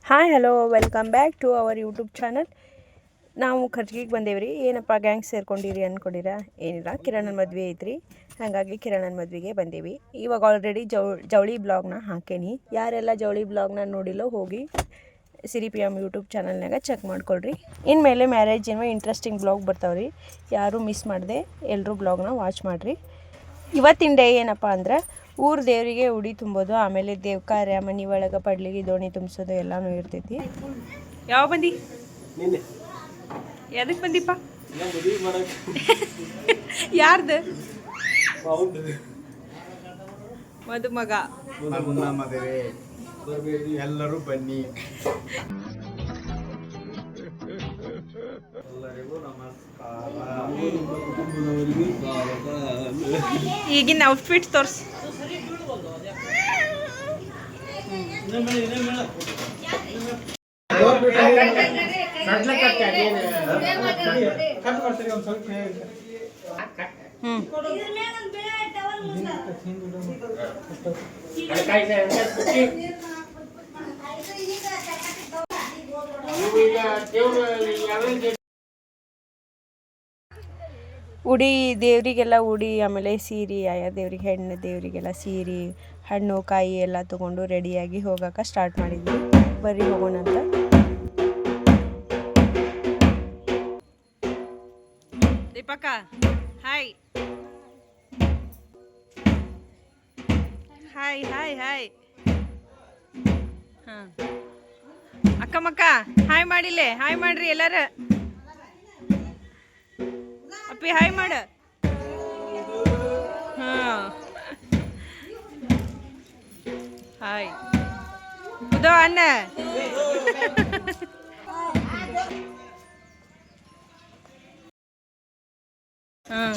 Hi hello welcome back to our YouTube channel. ನಾವು ಖರ್ಜಿಗೆ ಬಂದೇವ್ರಿ. ಏನಪ್ಪ ಗ್ಯಾಂಗ್ ಸೇರ್ಕೊಂಡಿರಿ ಅಂದ್ಕೊಂಡಿರ? ಏನಿಲ್ಲ, ಕಿರಣನ ಮದುವೆ ಐತ್ರಿ, ಹಾಗಾಗಿ ಕಿರಣನ ಮದುವೆಗೆ ಬಂದೇವಿ. ಇವಾಗ ಆಲ್ರೆಡಿ ಜವಳಿ ಬ್ಲಾಗ್ನ ಹಾಕೇನಿ. ಯಾರೆಲ್ಲ ಜವಳಿ ಬ್ಲಾಗ್ನ ನೋಡಿಲ್ಲೋ ಹೋಗಿ ಸಿರಿ ಪಿ ಎಮ್ ಯೂಟ್ಯೂಬ್ ಚಾನಲ್ನಾಗ ಚೆಕ್ ಮಾಡ್ಕೊಳ್ರಿ. ಇನ್ಮೇಲೆ ಮ್ಯಾರೇಜ್ ಏನೋ ಇಂಟ್ರೆಸ್ಟಿಂಗ್ ಬ್ಲಾಗ್ ಬರ್ತಾವ್ರಿ, ಯಾರೂ ಮಿಸ್ ಮಾಡಿದೆ ಎಲ್ಲರೂ ಬ್ಲಾಗ್ನ ವಾಚ್ ಮಾಡಿರಿ. ಇವತ್ತಿನ ಡೇ ಏನಪ್ಪ ಅಂದ್ರೆ ಊರು ದೇವರಿಗೆ ಉಡಿ ತುಂಬೋದು, ಆಮೇಲೆ ದೇವ್ ಕಾರ್ಯ, ಮನೆ ಒಳಗೆ ಪಡ್ಲಿಗೆ ದೋಣಿ ತುಂಬಿಸೋದು ಎಲ್ಲನೂ ಇರ್ತೈತಿ. ಯಾವ ಬಂದಿ? ಎದಕ್ಕೆ ಬಂದಿಪ್ಪ? ಯಾರ್ದು ಮದುಮಗ? ಎಲ್ಲರೂ ಬನ್ನಿ. ಈಗಿನ ಔಟ್ಫಿಟ್ ತೋರ್ಸಿ. ಉಡಿ ದೇವರಿಗೆಲ್ಲ ಉಡಿ, ಆಮೇಲೆ ಸೀರೆ, ಆಯಾ ದೇವ್ರಿಗೆ ಹೆಣ್ಣು ದೇವರಿಗೆಲ್ಲ ಸೀರೆ, ಹಣ್ಣು ಕಾಯಿ ಎಲ್ಲ ತೊಗೊಂಡು ರೆಡಿಯಾಗಿ ಹೋಗೋಕೆ ಸ್ಟಾರ್ಟ್ ಮಾಡಿದ್ವಿ. ಬರ್ರಿ ಹೋಗೋಣ ಅಂತ. ದೀಪಕ್ಕ ಹಾಯ್ ಹಾಯ್ ಹಾಯ್ ಹಾಯ್. ಹಾಂ ಅಕ್ಕ ಮಕ್ಕ ಹಾಯ್ ಮಾಡಿಲ್ಲೇ, ಹಾಯ್ ಮಾಡ್ರಿ ಎಲ್ಲಾರ. ಅಪ್ಪಿ ಹಾಯ್ ಮಾಡ. ಹಾಂ ಹಾಯ್ ಉದೋ ಅಣ್ಣ. ಹಾಂ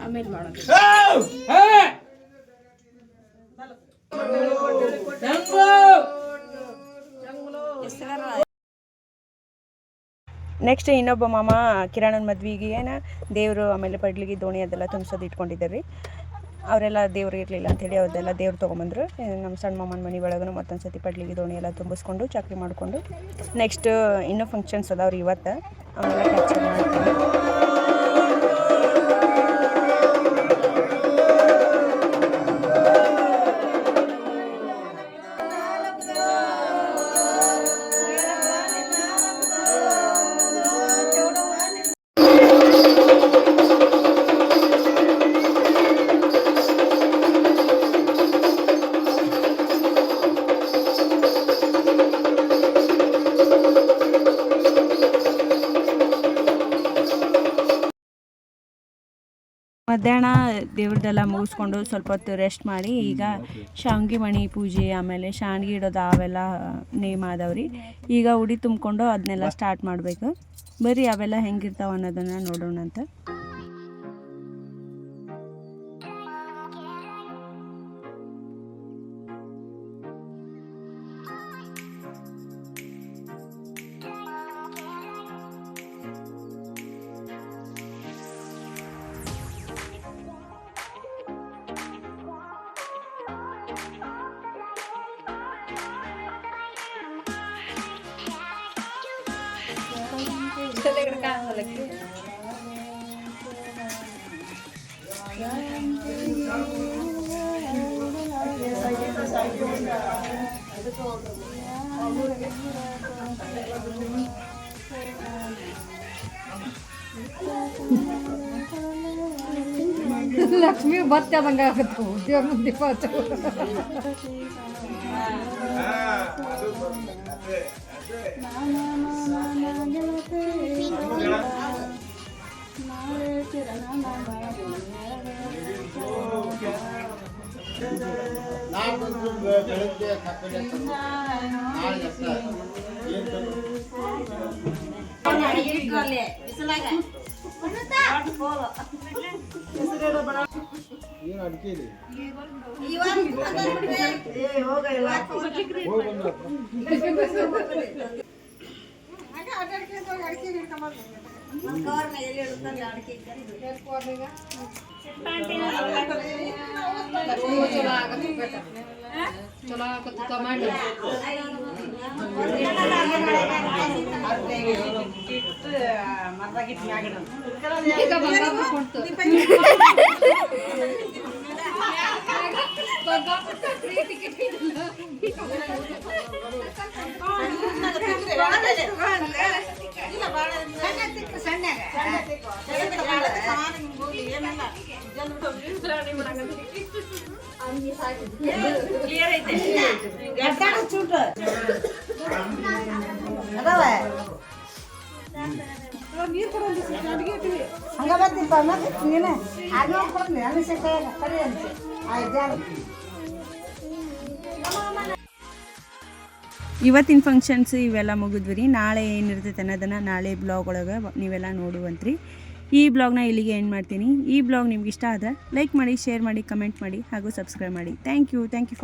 ಆಮೇಲೆ ಮಾಡೋದು. ನೆಕ್ಸ್ಟ್ ಇನ್ನೊಬ್ಬ ಮಾಮ ಕಿರಣನ ಮದ್ವೆಗೆ ದೇವರು ಆಮೇಲೆ ಪಡ್ಲಿಗೆ ದೋಣಿ ಅದೆಲ್ಲ ತುಂಬಿಸೋದು ಇಟ್ಕೊಂಡಿದ್ದಾರೆ ರೀ. ಅವರೆಲ್ಲ ದೇವ್ರು ಇರಲಿಲ್ಲ ಅಂಥೇಳಿ ಅವ್ರದ್ದೆಲ್ಲ ದೇವ್ರು ತೊಗೊಂಬಂದ್ರು. ನಮ್ಮ ಸಣ್ಣ ಮಾಮನ ಮನೆ ಒಳಗೂ ಮತ್ತೊಂದು ಸತಿ ಪಡ್ಲಿಗೆ ದೋಣಿ ಎಲ್ಲ ತುಂಬಿಸ್ಕೊಂಡು ಚಾಕ್ರಿ ಮಾಡಿಕೊಂಡು ನೆಕ್ಸ್ಟ್ ಇನ್ನೂ ಫಂಕ್ಷನ್ಸ್ ಅದಾವ್ರಿ ಇವತ್ತು, ಅವನ್ನೆಲ್ಲ ಕ್ಯಾಪ್ಚರ್ ಮಾಡ್ತೀನಿ. ಮಧ್ಯಾಹ್ನ ದೇವ್ರದ್ದೆಲ್ಲ ಮುಗಿಸ್ಕೊಂಡು ಸ್ವಲ್ಪ ಹೊತ್ತು ರೆಸ್ಟ್ ಮಾಡಿ ಈಗ ಶಾವ್ಗಿ ಮಣಿ ಪೂಜೆ ಆಮೇಲೆ ಶಾಣ್ಗಿ ಇಡೋದು ಅವೆಲ್ಲ ನೇಮ್ ಆದವ್ರಿ. ಈಗ ಉಡಿ ತುಂಬಿಕೊಂಡು ಅದನ್ನೆಲ್ಲ ಸ್ಟಾರ್ಟ್ ಮಾಡಬೇಕು. ಬರ್ರಿ ಅವೆಲ್ಲ ಹೆಂಗಿರ್ತಾವ ಅನ್ನೋದನ್ನು ನೋಡೋಣ ಅಂತ. ಲಕ್ಷ್ಮಿ ಬತ್ತದಂಗೆ ಆಗುತ್ತೆ ದೇವ್ರ ಮುಂದೆ ಪಾತ್ರ. ಚಲೋ ಆಗತ್ತ ಮಾಡಿ ಇವತ್ತಿನ ಫಂಕ್ಷನ್ಸ್ ಇವೆಲ್ಲ ಮುಗಿದ್ವಿ ರೀ. ನಾಳೆ ಏನಿರ್ತೈತೆ ಅನ್ನೋದನ್ನು ನಾಳೆ ಬ್ಲಾಗ್ ಒಳಗೆ ನೀವೆಲ್ಲ ನೋಡುವಂತ್ರಿ. ಈ ಬ್ಲಾಗ್ನ ಇಲ್ಲಿಗೆ ಎಂಡ್ ಮಾಡ್ತೀನಿ. ಈ ಬ್ಲಾಗ್ ನಿಮ್ಗೆ ಇಷ್ಟ ಆದರೆ ಲೈಕ್ ಮಾಡಿ, ಶೇರ್ ಮಾಡಿ, ಕಮೆಂಟ್ ಮಾಡಿ ಹಾಗೂ ಸಬ್ಸ್ಕ್ರೈಬ್ ಮಾಡಿ. Thank you for